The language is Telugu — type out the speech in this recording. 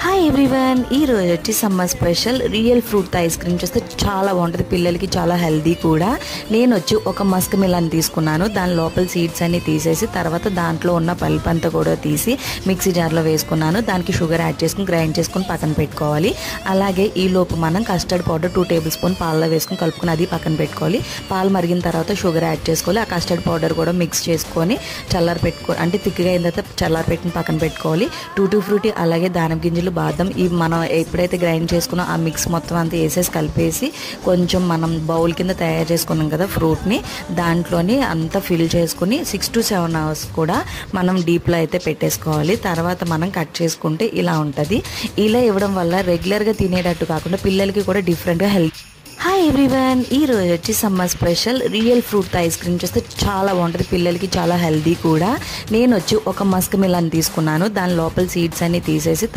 హాయ్ ఎవ్రీవన్, ఈ రోజు వచ్చి summer special real fruit ice cream చేస్తే చాలా బాగుంటుంది. పిల్లలకి చాలా హెల్దీ కూడా. నేను వచ్చి ఒక మస్క్ మిలన్ తీసుకున్నాను. దాని లోపల సీడ్స్ అన్ని తీసేసి తర్వాత దాంట్లో ఉన్న పల్ప్ అంతా కూడా తీసి మిక్సీ జార్లో వేసుకున్నాను. దానికి షుగర్ యాడ్ చేసుకుని గ్రైండ్ చేసుకుని పక్కన పెట్టుకోవాలి. అలాగే ఈ లోపు మనం కస్టర్డ్ పౌడర్ 2 టేబుల్ స్పూన్ పాలలో వేసుకుని కలుపుకుని అది పక్కన పెట్టుకోవాలి. పాలు మరిగిన తర్వాత షుగర్ యాడ్ చేసుకోవాలి. ఆ కస్టర్డ్ పౌడర్ కూడా మిక్స్ చేసుకొని చల్లారి అంటే థిక్గా అయిన తర్వాత చల్లారి పెట్టుకుని పక్కన పెట్టుకోవాలి. టూటీ ఫ్రూటీ అలాగే దానిమ్మ గింజలు బాదం ఇవి మనం ఎప్పుడైతే గ్రైండ్ చేసుకున్నా ఆ మిక్స్ మొత్తం అంతా వేసేసి కలిపేసి కొంచెం మనం బౌల్ కింద తయారు చేసుకున్నాం కదా ఫ్రూట్ని, దాంట్లోని అంతా ఫిల్ చేసుకుని 6 to 7 hours కూడా మనం డీప్లో అయితే పెట్టేసుకోవాలి. తర్వాత మనం కట్ చేసుకుంటే ఇలా ఉంటుంది. ఇలా ఇవ్వడం వల్ల రెగ్యులర్గా తినేటట్టు కాకుండా పిల్లలకి కూడా డిఫరెంట్గా హెల్త్. హాయ్ ఎవ్రీవన్, ఈ రోజు వచ్చి summer special real fruit ice cream చేస్తే చాలా బాగుంటుంది. పిల్లలకి చాలా హెల్దీ కూడా. నేను వచ్చి ఒక మస్క్ మిలన్ తీసుకున్నాను. దాని లోపల సీడ్స్ అన్ని తీసేసి